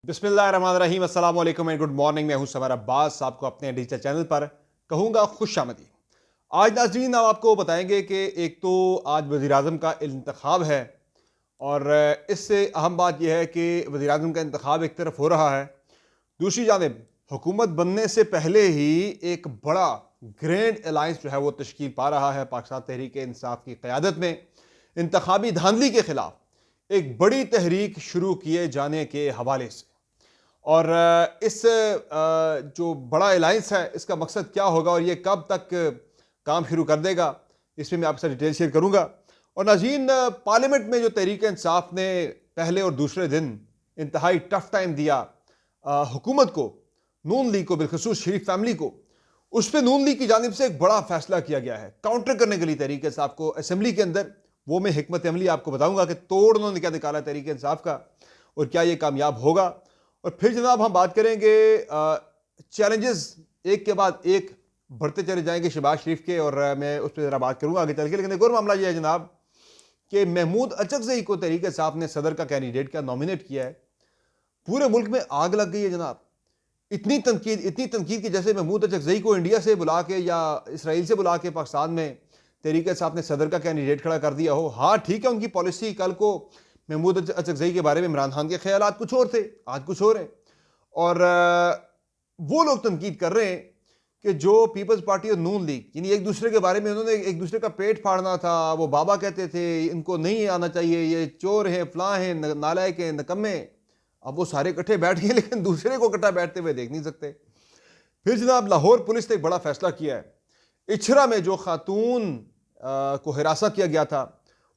बिस्मिल्लाहिर्रहमानिर्रहीम, अस्सलाम वालेकुम एंड गुड मॉर्निंग। मैं हूं समर अब्बास, आपको अपने डिजिटल चैनल पर कहूंगा खुशामदी। आज नाज़रीन हम आपको बताएंगे कि एक तो आज वज़ीर-ए-आज़म का इंतखाब है और इससे अहम बात यह है कि वज़ीर-ए-आज़म का इंतखाब एक तरफ हो रहा है, दूसरी जानिब हुकूमत बनने से पहले ही एक बड़ा ग्रैंड अलायंस जो है वो तश्कील पा रहा है पाकिस्तान तहरीक इंसाफ की क़यादत में इंतखाबी धांधली के ख़िलाफ़ एक बड़ी तहरीक शुरू किए जाने के हवाले से। और इस जो बड़ा अलायंस है इसका मकसद क्या होगा और ये कब तक काम शुरू कर देगा, इसमें मैं आपके साथ डिटेल शेयर करूंगा। और नाज़रीन, पार्लियामेंट में जो तहरीक इंसाफ ने पहले और दूसरे दिन इंतहाई टफ टाइम दिया हुकूमत को, नून लीग को, बिलखसूस शरीफ फैमिली को, उस पर नून लीग की जानिब से एक बड़ा फैसला किया गया है काउंटर करने के लिए तहरीक इंसाफ को असेंबली के अंदर। वो मैं हिकमत अमली आपको बताऊंगा कि तोड़ उन्होंने क्या निकाला तहरीक इंसाफ का और क्या ये कामयाब होगा। और फिर जनाब हम बात करेंगे चैलेंजेस एक के बाद एक बढ़ते चले जाएंगे शहबाज शरीफ के, और मैं उस पर ज़रा बात करूंगा आगे चल के। लेकिन एक और मामला यह है जनाब कि महमूद अचकज़ई को तहरीक इंसाफ ने सदर का कैंडिडेट का नॉमिनेट किया है। पूरे मुल्क में आग लग गई है जनाब। इतनी तनकीद कि जैसे महमूद अचकज़ई को इंडिया से बुला के या इसराइल से बुला के पाकिस्तान में तहरीक इंसाफ ने सदर का कैंडिडेट खड़ा कर दिया हो। हाँ ठीक है, उनकी पॉलिसी कल को महमूद अचकज़ई के बारे में इमरान खान के ख्यालात कुछ और थे, आज कुछ और हैं। और वो लोग तनकीद कर रहे हैं कि जो पीपल्स पार्टी और नून लीग यानी एक दूसरे के बारे में उन्होंने एक दूसरे का पेट फाड़ना था। वो बाबा कहते थे इनको नहीं आना चाहिए, ये चोर हैं, फलां हैं, नालायक हैं, नकम्मे। अब वो सारे इकट्ठे बैठ गए लेकिन दूसरे को इकट्ठा बैठते हुए देख नहीं सकते। फिर जनाब लाहौर पुलिस ने एक बड़ा फैसला किया है। इछरा में जो खातून को हिरासत किया गया था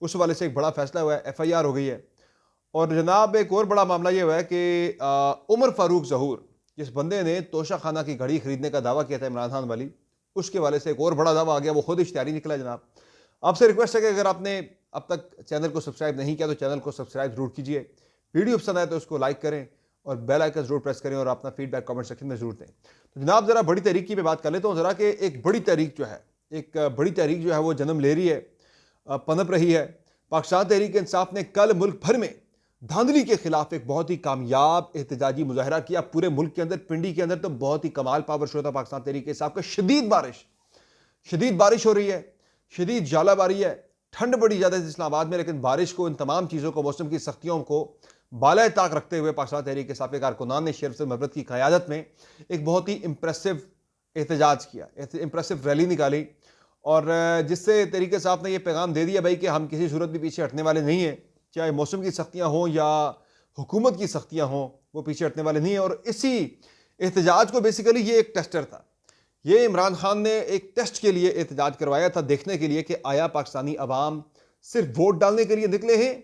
उस वाले से एक बड़ा फैसला हुआ है, FIR हो गई है। और जनाब एक और बड़ा मामला ये हुआ है कि उमर फारूक ज़हूर, जिस बंदे ने तोशा खाना की घड़ी खरीदने का दावा किया था इमरान खान वाली, उसके वाले से एक और बड़ा दावा आ गया। वो खुद इश्तिहारी निकला। जनाब आपसे रिक्वेस्ट है कि अगर आपने अब तक चैनल को सब्सक्राइब नहीं किया तो चैनल को सब्सक्राइब जरूर कीजिए, वीडियो पसंद आए तो उसको लाइक करें और बेल आइकन जरूर प्रेस करें और अपना फीडबैक कमेंट सेक्शन में जरूर दें। तो जनाब ज़रा बड़ी तहरीक की मैं बात कर लेता हूँ ज़रा कि एक बड़ी तहरीक जो है वो जन्म ले रही है, पनप रही है। पाकिस्तान तहरीक इंसाफ ने कल मुल्क भर में धांधली के खिलाफ एक बहुत ही कामयाब एहतजाजी मुजाहरा किया। पूरे मुल्क के अंदर, पिंडी के अंदर तो बहुत ही कमाल पावर शो था पाकिस्तान तहरीक इंसाफ का। शदीद बारिश हो रही है, शदीद जालाबारी है, ठंड बड़ी ज़्यादा है इस्लामाबाद में, लेकिन बारिश को, इन तमाम चीज़ों को, मौसम की सख्तियों को बाला ताक रखते हुए पाकिस्तान तहरीक इंसाफ के कारकुनान ने शेर महबत की क़यादत में एक बहुत ही इंप्रेसिव एहतजाज किया, इंप्रेसिव रैली निकाली और जिससे तहरीक इंसाफ ने यह पैगाम दे दिया भाई कि हम किसी सूरत भी पीछे हटने वाले नहीं हैं। चाहे मौसम की सख्तियाँ हों या हुकूमत की सख्तियाँ हों, वो पीछे हटने वाले नहीं हैं। और इसी एहतजाज को बेसिकली ये एक टेस्टर था। ये इमरान खान ने एक टेस्ट के लिए एहतजाज करवाया था, देखने के लिए कि आया पाकिस्तानी अवाम सिर्फ वोट डालने के लिए निकले हैं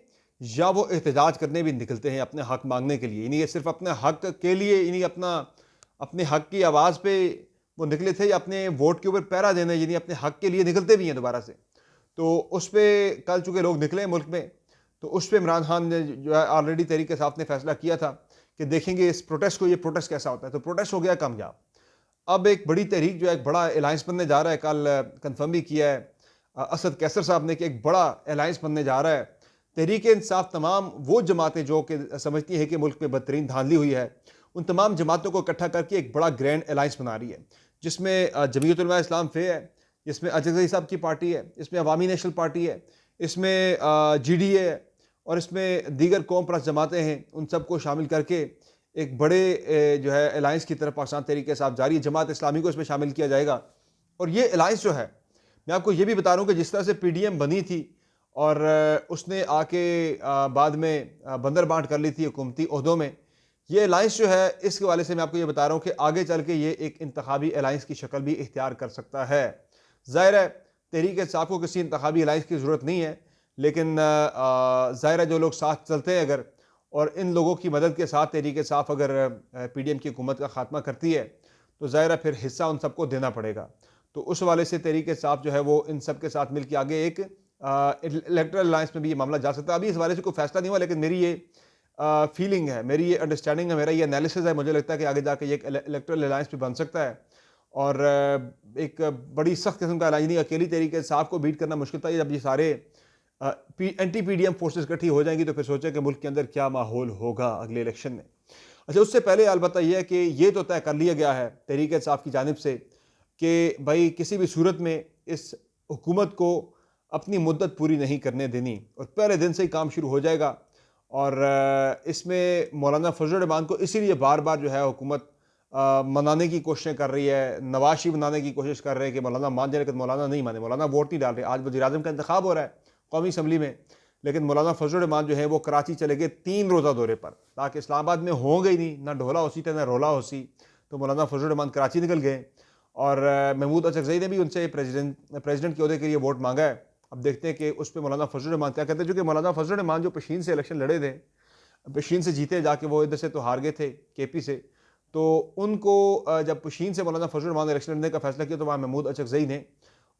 या वो एहतजाज करने भी निकलते हैं अपने हक मांगने के लिए। यानी ये सिर्फ अपने हक के लिए, यानी अपने हक की आवाज़ पे वो निकले थे या अपने वोट के ऊपर पहरा देने, यानी अपने हक के लिए निकलते भी हैं दोबारा से। तो उस पर कल चूँकि लोग निकले मुल्क में, तो उस पर इमरान खान ने जो है ऑलरेडी तहरीक इंसाफ ने फैसला किया था कि देखेंगे इस प्रोटेस्ट को, ये प्रोटेस्ट कैसा होता है। तो प्रोटेस्ट हो गया कामयाब। अब एक बड़ी तहरीक जो है, एक बड़ा अलायंस बनने जा रहा है। कल कंफर्म भी किया है असद कैसर साहब ने कि एक बड़ा अलायंस बनने जा रहा है। तहरीक इंसाफ तमाम वो जमातें जो कि समझती है कि मुल्क में बदतरीन धांधली हुई है, उन तमाम जमातों को इकट्ठा करके एक बड़ा ग्रैंड अलायंस बना रही है, जिसमें जमीयत उलमा इस्लाम फे है, जिसमें अचकज़ई साहब की पार्टी है, इसमें अवामी नेशनल पार्टी है, इसमें GDA है और इसमें दीगर कौम परस्त जमातें हैं। उन सबको शामिल करके एक बड़े जो है अलायंस की तरफ पाकिस्तान तहरीक इंसाफ जारी है। जमात इस्लामी को इसमें शामिल किया जाएगा। और ये अलायंस जो है, मैं आपको ये भी बता रहा हूँ कि जिस तरह से PDM बनी थी और उसने आके बाद में बंदर बांट कर ली थी हुकूमती ओहदों में, ये अलायंस जो है इसके वाले से मैं आपको ये बता रहा हूँ कि आगे चल के ये एक इंतखाबी अलायंस की शक्ल भी इख्तियार कर सकता है। ज़ाहिर है तहरीक इंसाफ को किसी इंतखाबी अलायंस की ज़रूरत नहीं है, लेकिन ज़ाहिर है जो लोग साथ चलते हैं अगर, और इन लोगों की मदद के साथ तहरीक इंसाफ अगर PDM की हुकूमत का खात्मा करती है तो ज़ाहिर है फिर हिस्सा उन सबको देना पड़ेगा। तो उस वाले से तहरीक इंसाफ जो है वो इन सब के साथ मिलकर आगे एक इलेक्टरल अलायंस में भी ये मामला जा सकता है। अभी इस वाले से कोई फैसला नहीं हुआ, लेकिन मेरी ये फीलिंग है, मेरी ये अंडरस्टैंडिंग है, मेरा ये एनालिसिस है। मुझे लगता है कि आगे जाके ये एक इलेक्टरल अलायंस भी बन सकता है और एक बड़ी सख्त किस्म का अलायंस। नहीं, अकेली तहरीक इंसाफ को बीट करना मुश्किल था। जब ये सारे एंटी PDM फोर्सेस इकट्ठी हो जाएंगी तो फिर सोचें कि मुल्क के अंदर क्या माहौल होगा अगले इलेक्शन में। अच्छा, उससे पहले अलबत्ता यह है कि ये तो तय कर लिया गया है तहरीक इंसाफ की जानिब से कि भाई किसी भी सूरत में इस हुकूमत को अपनी मुद्दत पूरी नहीं करने देनी और पहले दिन से ही काम शुरू हो जाएगा। और इसमें मौलाना फजल रहमान को इसीलिए बार बार जो है हुकूमत मनाने की कोशिशें कर रही है, नवाशी बनाने की कोशिश कर रहे हैं कि मौलाना मान जाए, लेकिन मौलाना नहीं माने, मौलाना वोट नहीं डाल रहे। आज वज़ीर आज़म का इंतखाब हो रहा है कौमी असम्बली में, लेकिन मौलाना फजल रहमान जो है वो कराची चले गए 3 रोज़ा दौरे पर, ताकि इस्लामाबाद में होंगे ही नहीं, ना ढोला होसी थे ना रोला होसी। तो मौलाना फजल रहमान कराची निकल गए और महमूद अचकज़ई ने भी उनसे प्रेसिडेंट के ओहदे के लिए वोट मांगा है। अब देखते हैं कि उस पर मौलाना फजल रहमान क्या कहते हैं। चूँकि मौलाना फजल रहमान जो पशीन से इलेक्शन लड़े थे, पशीन से जीते जाके, वो इधर से तो हार गए थे केपी से, तो उनको जब पशीन से मौलाना फजल रहमान ने इलेक्शन लड़ने का फैसला किया तो वहाँ महमूद अचकज़ई ने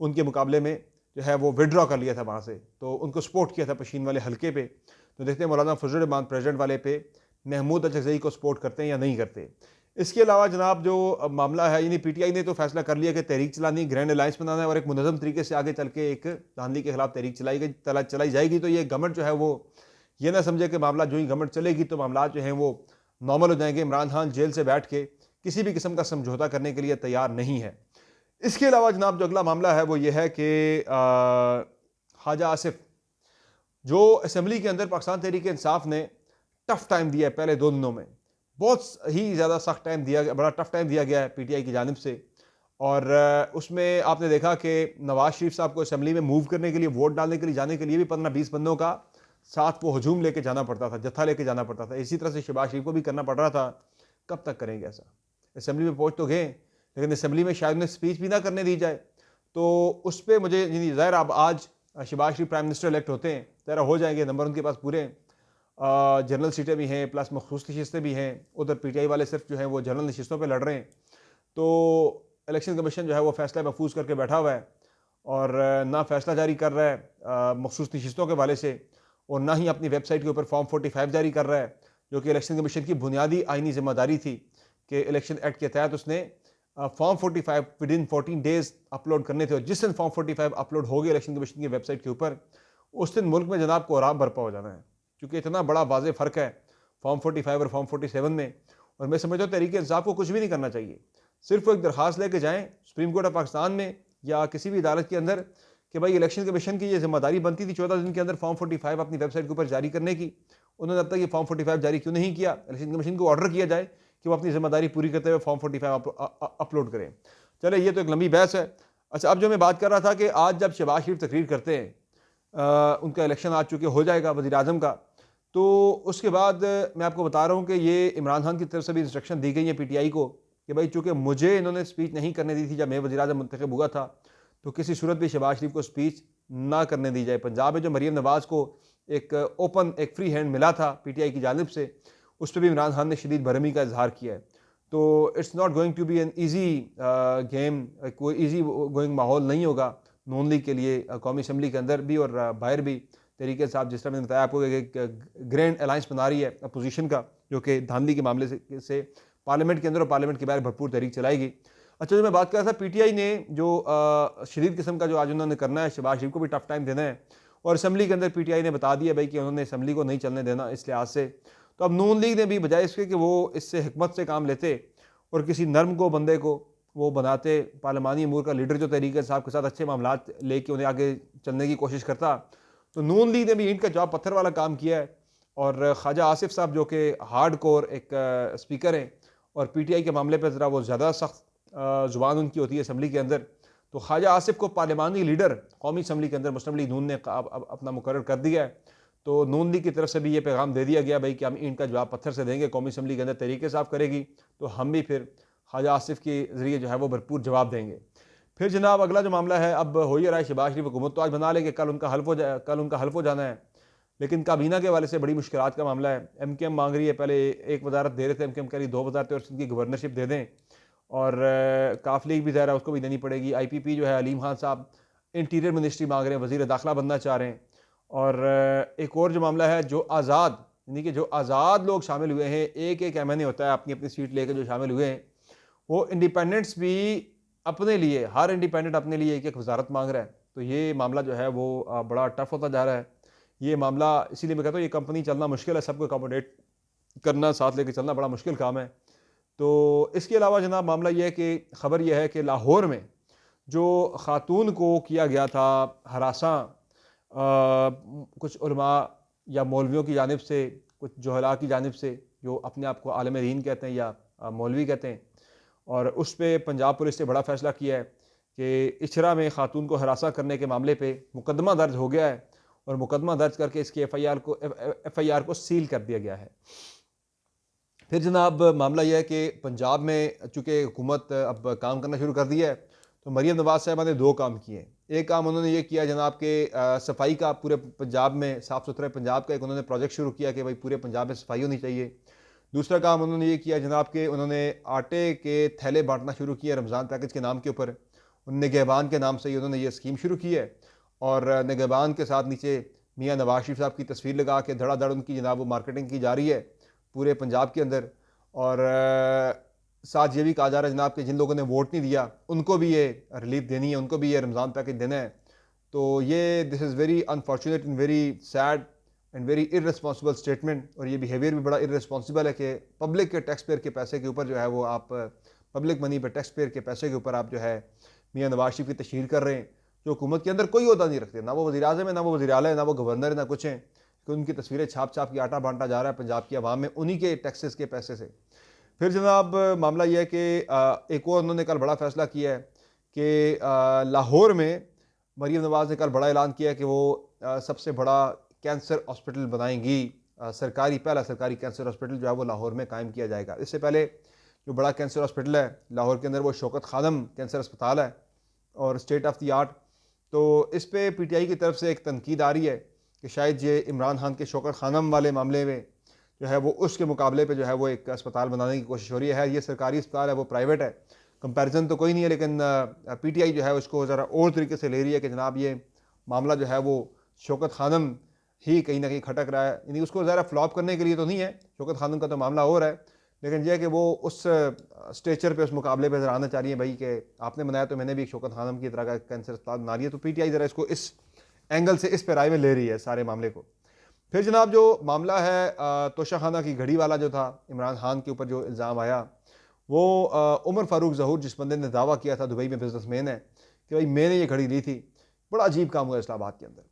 उनके मुकाबले में जो है वो विड्रॉ कर लिया था वहाँ से, तो उनको सपोर्ट किया था पशीन वाले हल्के पे। तो देखते हैं मौलाना फजल रहमान प्रेसिडेंट वाले पे महमूद अचकज़ई को सपोर्ट करते हैं या नहीं करते। इसके अलावा जनाब जो मामला है, यानी पीटीआई ने तो फैसला कर लिया कि तहरीक चलानी, ग्रैंड अलायंस बनाना है और एक मुनज़्ज़म तरीके से आगे चल के एक धांधली के खिलाफ तहरीक चलाई जाएगी। तो ये गवर्नमेंट जो है वो ये ना समझे कि मामला जो ही गवर्नमेंट चलेगी तो मामला जो हैं वो नॉर्मल हो जाएंगे। इमरान खान जेल से बैठ के किसी भी किस्म का समझौता करने के लिए तैयार नहीं है। इसके अलावा जनाब जो अगला मामला है वो ये है कि ख्वाजा आसिफ, जो असम्बली के अंदर पाकिस्तान तहरीक इंसाफ ने टफ टाइम दिया है पहले 2 दिनों में, बहुत ही ज़्यादा सख्त टाइम दिया गया, बड़ा टफ टाइम दिया गया है पीटीआई की जानिब से। और उसमें आपने देखा कि नवाज शरीफ साहब को असम्बली में मूव करने के लिए, वोट डालने के लिए जाने के लिए भी 15-20 बंदों का साथ वो हजूम लेके जाना पड़ता था, जत्था लेके जाना पड़ता था। इसी तरह से शहबाज शरीफ को भी करना पड़ रहा था। कब तक करेंगे ऐसा? असम्बली में पहुँच तो गए, लेकिन असम्बली में शायद उन्हें स्पीच भी ना करने दी जाए। तो उस पर मुझे ज़ाहिर, अब आज शहबाज शरीफ प्राइम मिनिस्टर इलेक्ट होते हैं, ज़रा हो जाएंगे, नंबर उनके पास पूरे हैं, जनरल सीटें भी हैं प्लस मखसूस नशिस्तें भी हैं। उधर पीटीआई वाले सिर्फ जो है वो जनरल नशिस्तों पे लड़ रहे हैं। तो इलेक्शन कमीशन जो है वो फैसला महफूज करके बैठा हुआ है और ना फैसला जारी कर रहा है मखसूस नशिस्तों के वाले से, और ना ही अपनी वेबसाइट के ऊपर फॉर्म 45 जारी कर रहा है, जो कि इलेक्शन कमीशन की बुनियादी आइनी जिम्मेदारी थी कि इलेक्शन एक्ट के तहत उसने form 45 with in 14 days upload करने थे। और जिस दिन फॉर्म 45 अपलोड हो गए इलेक्शन कमीशन की वेबसाइट के ऊपर, उस दिन मुल्क में जनाब को आराम बरपा हो जाना है, क्योंकि इतना बड़ा वाज़ेह फ़र्क है फॉर्म 45 और फॉर्म 47 में। और मैं समझता हूँ तहरीक इंसाफ को कुछ भी नहीं करना चाहिए, सिर्फ वो एक दरख्वास्त लेके जाएँ सुप्रीम कोर्ट ऑफ पाकिस्तान में या किसी भी अदालत के अंदर कि भाई इलेक्शन कमीशन की ये जिम्मेदारी बनती थी 14 दिन के अंदर फॉर्म 45 अपनी वेबसाइट के ऊपर जारी करने की, उन्होंने अब तक ये फॉर्म 45 जारी क्यों नहीं किया। इलेक्शन कमीशन को ऑर्डर किया जाए कि वो अपनी जिम्मेदारी पूरी करते हुए फॉर्म 45 अपलोड करें। चले, ये तो एक लंबी बहस है। अच्छा, अब जो मैं बात कर रहा था कि आज जब शहबाज शरीफ तकरीर करते हैं, उनका इलेक्शन आ चुके हो जाएगा वज़ीर आज़म का, तो उसके बाद मैं आपको बता रहा हूँ कि ये इमरान खान की तरफ से भी इंस्ट्रक्शन दी गई है पीटीआई को कि भाई चूँकि मुझे इन्होंने स्पीच नहीं करने दी थी जब मैं वज़ीर आज़म मुंतखब हुआ था, तो किसी सूरत भी शहबाज शरीफ को स्पीच ना करने दी जाए। पंजाब में जो मरीम नवाज़ को एक ओपन, एक फ्री हैंड मिला था पीटीआई की जानिब से, उस पर भी इमरान खान ने शदीद बरहमी का इजहार किया है। तो it's not going to be an easy game, कोई ईजी गोइंग माहौल नहीं होगा नून लीग के लिए कौमी असम्बली के अंदर भी और बाहर भी। तरीके से आप जिस तरह मैंने बताया आपको, एक ग्रैंड अलायंस बना रही है अपोजिशन का, जो कि धांधली के मामले से पार्लियामेंट के अंदर और पार्लियामेंट के बाहर भरपूर तहरीक चलाएगी। अच्छा, जो मैं बात कर रहा था, पीटीआई ने जो शदीद किस्म का जो आज उन्होंने करना है, शहबाज शरीफ को भी टफ टाइम देना है, और असम्बली के अंदर पीटीआई ने बता दिया भाई कि उन्होंने असम्बली को नहीं चलने देना इस लिहाज से। तो अब नून लीग ने भी बजाय इसके कि वो इससे हिकमत से काम लेते और किसी नर्म को बंदे को वो बनाते पार्लिमानी अमूर का लीडर, जो तहरीक इंसाफ के साथ अच्छे मामला लेके उन्हें आगे चलने की कोशिश करता, तो नून लीग ने भी ईंट का जवाब पत्थर वाला काम किया है। और ख्वाजा आसिफ साहब जो कि हार्ड कोर एक स्पीकर हैं और पीटीआई के मामले पर ज़रा वो ज़्यादा सख्त ज़ुबान उनकी होती है असम्बली के अंदर, तो ख्वाजा आसिफ को पार्लिमानी लीडर कौमी असम्बली के अंदर मुस्लिम लीग नून ने अपना मुकर्रर कर दिया है। तो नून लीग की तरफ से भी ये पैगाम दे दिया गया भाई कि हम ईंट का जवाब पत्थर से देंगे, कौमी असम्बली के अंदर तहरीक साफ करेगी तो हम भी फिर ख्वाजा आसिफ के ज़रिए जो है वो भरपूर जवाब देंगे। फिर जनाब अगला जो मामला है, अब हो ही रहा है, शहबाज शरीफ हुकूमत तो आज बना लेंगे, कल उनका हल्फ हो जाना है, लेकिन काबीना के वाले से बड़ी मुश्किलात का मामला है। एमकेएम मांग रही है, पहले एक वजारत दे रहे थे एमकेएम कह रही 2 वजारतें और उनकी गवर्नरशिप दे दें, और काफ लीग भी ज़ाहिर है उसको भी देनी पड़ेगी। आईपीपी जो है अलीम खान साहब इंटीरियर मिनिस्ट्री मांग रहे हैं, वज़ीर दाखिला बनना चाह रहे हैं। और एक और जो मामला है, जो आज़ाद, यानी कि जो आज़ाद लोग शामिल हुए हैं, एक एक एमएनए होता है अपनी अपनी सीट लेकर जो शामिल हुए हैं, वो इंडिपेंडेंट्स भी अपने लिए, हर इंडिपेंडेंट अपने लिए एक एक वजारत मांग रहा है। तो ये मामला जो है वो बड़ा टफ होता जा रहा है ये मामला। इसीलिए मैं कहता हूँ ये कंपनी चलना मुश्किल है, सबको अकोमोडेट करना, साथ लेके चलना बड़ा मुश्किल काम है। तो इसके अलावा जनाब मामला यह है कि ख़बर यह है कि लाहौर में जो ख़ातून को किया गया था हरासा, कुछ उलमा या मौलवियों की जानिब से, कुछ जुहला की जानिब से, जो अपने आप को आलिम दीन कहते हैं या मौलवी कहते हैं, और उस पर पंजाब पुलिस ने बड़ा फ़ैसला किया है कि इचरा में ख़ातून को हरासा करने के मामले पे मुकदमा दर्ज हो गया है और मुकदमा दर्ज करके इसकी एफ़ आई आर को सील कर दिया गया है। फिर जनाब मामला यह है कि पंजाब में चूँकि हुकूमत अब काम करना शुरू कर दिया है, तो मरीम नवाज़ साहिबा ने दो काम किए। एक काम उन्होंने ये किया जनाब के सफाई का, पूरे पंजाब में साफ़ सुथरे पंजाब का एक उन्होंने प्रोजेक्ट शुरू किया कि भाई पूरे पंजाब में सफाई होनी चाहिए। दूसरा काम उन्होंने ये किया जनाब के उन्होंने आटे के थैले बांटना शुरू किया रमज़ान पैकेज के नाम के ऊपर। निगहबान के नाम से ही उन्होंने ये स्कीम शुरू की है और निगहबान के साथ नीचे मियाँ नवाज शरीफ साहब की तस्वीर लगा के धड़ाधड़ उनकी जनाब वो मार्केटिंग की जा रही है पूरे पंजाब के अंदर। और साथ ये भी कहा जा रहा है जनाब कि जिन लोगों ने वोट नहीं दिया उनको भी ये रिलीफ देनी है, उनको भी ये रमज़ान पैकेज देना है। तो ये this is very unfortunate and very sad and very irresponsible statement, और ये बिहेवियर भी बड़ा इररिस्पॉन्सिबल है कि पब्लिक के टैक्स पेयर के पैसे के ऊपर जो है वो आप पब्लिक मनी पर टैक्स पेयर के पैसे के ऊपर आप जो है मियाँ नवाज शरीफ की तशहीर कर रहे हैं, जो हुकूमत के अंदर कोई ओहदा नहीं रखते, ना वो वज़ीर-ए-आज़म है, ना वो वज़ीर-ए-आला है, ना वो गवर्नर है, ना कुछ है, कि उनकी तस्वीरें छाप छाप के आटा बांटा जा रहा है पंजाब की आवाम में उन्हीं के टैक्सेस के पैसे से। फिर जनाब मामला यह है कि एक और उन्होंने कल बड़ा फैसला किया है कि लाहौर में मरीम नवाज़ ने कल बड़ा ऐलान किया कि वो सबसे बड़ा कैंसर हॉस्पिटल बनाएंगी। सरकारी पहला सरकारी कैंसर हॉस्पिटल जो है वो लाहौर में कायम किया जाएगा। इससे पहले जो बड़ा कैंसर हॉस्पिटल है लाहौर के अंदर वो शौकत खानम कैंसर अस्पताल है और स्टेट ऑफ द आर्ट। तो इस पर PTI की तरफ से एक तनकीद आ रही है कि शायद ये इमरान खान के शौकत खानम वाले मामले में जो है वो उसके मुकाबले पे जो है वो एक अस्पताल बनाने की कोशिश हो रही है। ये सरकारी अस्पताल है, वो प्राइवेट है, कंपैरिजन तो कोई नहीं है, लेकिन PTI जो है उसको ज़रा और तरीके से ले रही है कि जनाब ये मामला जो है वो शौकत खानम ही कहीं ना कहीं खटक रहा है। यानी उसको ज़रा फ्लॉप करने के लिए तो नहीं है, शौकत खानम का तो मामला और है, लेकिन यह है कि वो उस स्टेचर पे, उस मुकाबले पे ज़रा आना चाह रही है भाई कि आपने बनाया तो मैंने भी एक शौकत खानम की तरह का कैंसर अस्पताल बना लिया। तो PTI ज़रा इसको इस एंगल से, इस पैराए में ले रही है सारे मामले को। फिर जनाब जो मामला है तोशाखाना की घड़ी वाला जो था, इमरान खान के ऊपर जो इल्ज़ाम आया, वो उमर फ़ारूक ज़हूर जिस बंदे ने दावा किया था, दुबई में बिजनेसमैन है, कि भाई मैंने ये घड़ी ली थी। बड़ा अजीब काम हुआ इस्लामाबाद के अंदर।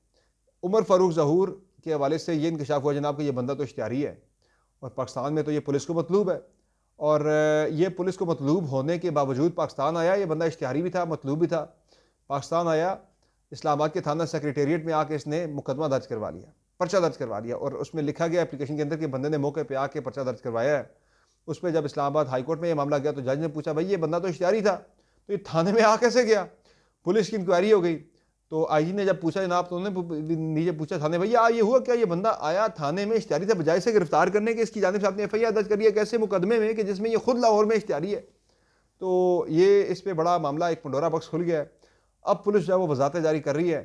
उमर फ़ारूक ज़हूर के हवाले से ये इंकशाफ हुआ जनाब कि ये बंदा तो इश्तिहारी है और पाकिस्तान में तो ये पुलिस को मतलूब है, और ये पुलिस को मतलूब होने के बावजूद पाकिस्तान आया, ये बंदा इश्तिहारी भी था, मतलूब भी था, पाकिस्तान आया, इस्लामाबाद के थाना सेक्रेटेरिएट में आके इसने मुकदमा दर्ज करवा लिया, पर्चा दर्ज करवा लिया, और उसमें लिखा गया एप्लीकेशन के अंदर कि बंदे ने मौके पे आके पर्चा दर्ज करवाया है। उस पर जब इस्लामाबाद हाई कोर्ट में ये मामला गया तो जज ने पूछा भाई ये बंदा तो इश्तिहारी था, तो ये थाने में आ कैसे गया? पुलिस की इंक्वायरी हो गई तो IG ने जब पूछा जनाब, तो उन्होंने नीचे पूछा थाने, भैया ये हुआ क्या, ये बंदा आया थाने में इश्तिहारी था, बजाय से गिरफ्तार करने के इसकी जानिब से आपने FIR दर्ज कर लिया कैसे मुकदमे में कि जिसमें ये खुद लाहौर में इश्तिहारी है? तो ये इस पर बड़ा मामला, एक पंडोरा बॉक्स खुल गया है। अब पुलिस जो है वो वजाहतें जारी कर रही है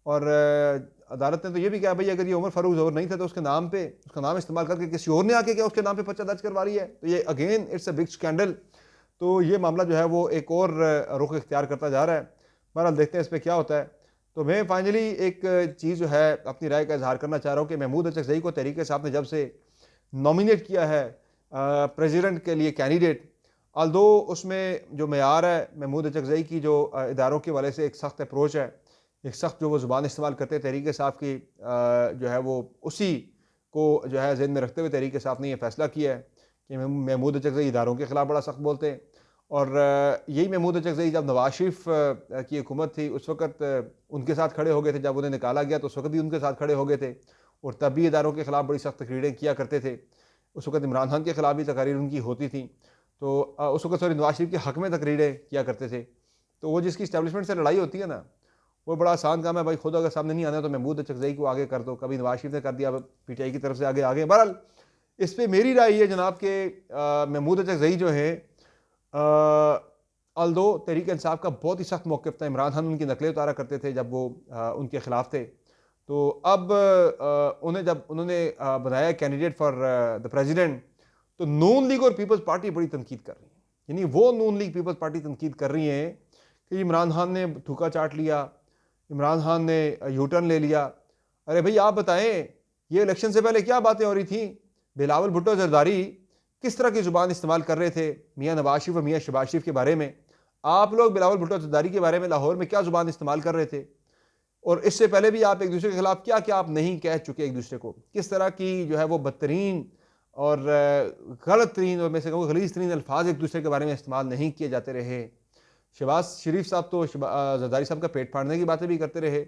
और अदालत ने तो ये भी कहा भाई अगर ये उमर फ़ारूक ज़हूर नहीं था तो उसके नाम पे, उसका नाम इस्तेमाल करके किसी और ने आके क्या उसके नाम पे पर्चा दर्ज करवा रही है। तो ये again it's a big scandal. तो ये मामला जो है वो एक और रुख इख्तियार करता जा रहा है। बहरहाल देखते हैं इस पर क्या होता है। तो मैं फाइनली एक चीज़ जो है अपनी राय का इजहार करना चाह रहा हूँ कि महमूद अचकज़ई को तहरीक इंसाफ ने जब से नॉमिनेट किया है प्रेसिडेंट के लिए कैंडिडेट, आल्दो उसमें जो मेयार है महमूद अचकज़ई की जो इदारों के वाले से एक सख्त अप्रोच है, एक सख्त जो वो ज़ुबान इस्तेमाल करते हैं तहरीक इंसाफ की, जो है वो उसी को जो है ज़हन में रखते हुए तहरीक इंसाफ ने यह फ़ैसला किया है कि महमूद अचकज़ई इदारों के ख़िलाफ़ बड़ा सख्त बोलते हैं। और यही महमूद अचकज़ई जब नवाज शरीफ की हुकूमत थी उस वक़्त उनके साथ खड़े हो गए थे, जब उन्हें निकाला गया तो उस वक़्त भी उनके साथ खड़े हो गए थे और तब भी इदारों के ख़िलाफ़ बड़ी सख्त तकरीरें किया करते थे। उस वक़्त इमरान खान के ख़िलाफ़ भी तकरीर उनकी होती थी, तो उस वक़्त नवाज शरीफ के हक़ में तकरीरें किया करते थे। तो वो जिसकी इस्टेब्लिशमेंट से लड़ाई होती है ना, वो बड़ा आसान काम है भाई, खुद अगर सामने नहीं आना तो महमूद अचकज़ई को आगे कर दो। कभी नवाज शरीफ ने कर दिया, PTI की तरफ से आगे आगे। बहरहाल इस पर मेरी राय ये जनाब के महमूद अचकज़ई जो है अल्दो तहरीक इंसाफ का बहुत ही सख्त मौक़िफ़ था, इमरान खान उनकी नकलें उतारा करते थे जब वो उनके ख़िलाफ़ थे। तो अब उन्हें जब उन्होंने बनाया कैंडिडेट फॉर द प्रेसिडेंट, तो नून लीग और पीपल्स पार्टी बड़ी तनकीद कर रही है। यानी वो नून लीग पीपल्स पार्टी तनकीद कर रही है कि इमरान खान ने थूका चाट लिया, इमरान खान ने U-टर्न ले लिया। अरे भाई आप बताएं, ये इलेक्शन से पहले क्या बातें हो रही थी बिलावल भुट्टो जरदारी किस तरह की ज़ुबान इस्तेमाल कर रहे थे मियाँ नवाज शरीफ और मियाँ शहबाज शरीफ के बारे में। आप लोग बिलावल भुट्टो जरदारी के बारे में लाहौर में क्या ज़ुबान इस्तेमाल कर रहे थे, और इससे पहले भी आप एक दूसरे के खिलाफ क्या क्या आप नहीं कह चुके एक दूसरे को, किस तरह की जो है वो बदतरीन और गलत तरीन और मैं से कहूँ गलीज़ तरीन अल्फाज एक दूसरे के बारे में इस्तेमाल नहीं किए जाते रहे। शहबाज शरीफ साहब तो जरदारी साहब का पेट फाड़ने की बातें भी करते रहे।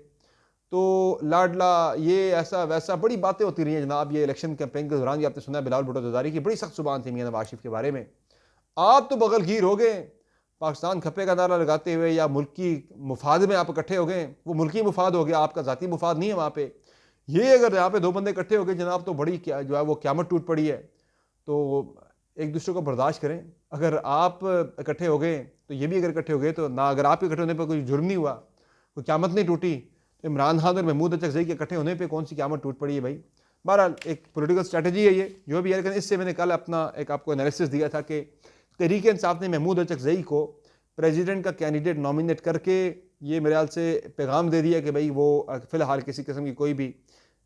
तो लाडला ये ऐसा वैसा बड़ी बातें होती रही हैं जनाब। ये इलेक्शन कैंपेन के दौरान भी आपने सुना बिलावल भुट्टो जरदारी की बड़ी सख्त जुबान थी मियाँ नवाज शरीफ के बारे में। आप तो बगलगीर हो गए, पाकिस्तान खप्पे का नारा लगाते हुए या मुल्की मुफाद में आप इकट्ठे हो गए। वो मुल्की मुफाद हो गया, आपका ज़ाती मुफाद नहीं है वहाँ पे। ये अगर यहाँ पे दो बंदे इकट्ठे हो गए जनाब तो बड़ी क्या जो है वो क़यामत टूट पड़ी है। तो एक दूसरे को बर्दाश्त करें। अगर आप इकट्ठे हो गए तो ये भी अगर इकट्ठे हो गए तो ना, अगर आप इकट्ठे होने पर कोई जुर्म नहीं हुआ, कोई क़यामत नहीं टूटी, तो इमरान खान और महमूद अचकज़ई के इकट्ठे होने पर कौन सी क़यामत टूट पड़ी है भाई। बहरहाल एक पॉलिटिकल स्ट्रैटेजी है ये जो भी है, लेकिन इससे मैंने कल अपना एक आपको एनालिसिस दिया था कि तहरीक इंसाफ ने महमूद अचकज़ई को प्रेसिडेंट का कैंडिडेट नॉमिनेट करके ये मेरे ख्याल से पैगाम दे दिया कि भाई वो फ़िलहाल किसी किस्म की कोई भी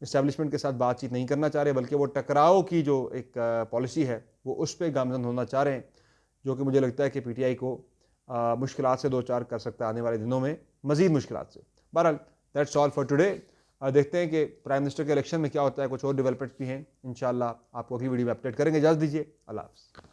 इस्टेब्लिशमेंट के साथ बातचीत नहीं करना चाह रहे, बल्कि वो टकराव की जो एक पॉलिसी है वो उस पर गामजन होना चाह रहे हैं, जो कि मुझे लगता है कि PTI को मुश्किलात से दो चार कर सकता है आने वाले दिनों में, मज़ीद मुश्किलात से। बहरहाल दैट्स ऑल फॉर टुडे। देखते हैं कि प्राइम मिनिस्टर के इलेक्शन में क्या होता है, कुछ और डेवलपमेंट्स भी हैं। इंशाल्लाह आपको अगली वीडियो में अपडेट करेंगे। इजाज़त दीजिए, अल्लाह हाफ़िज़।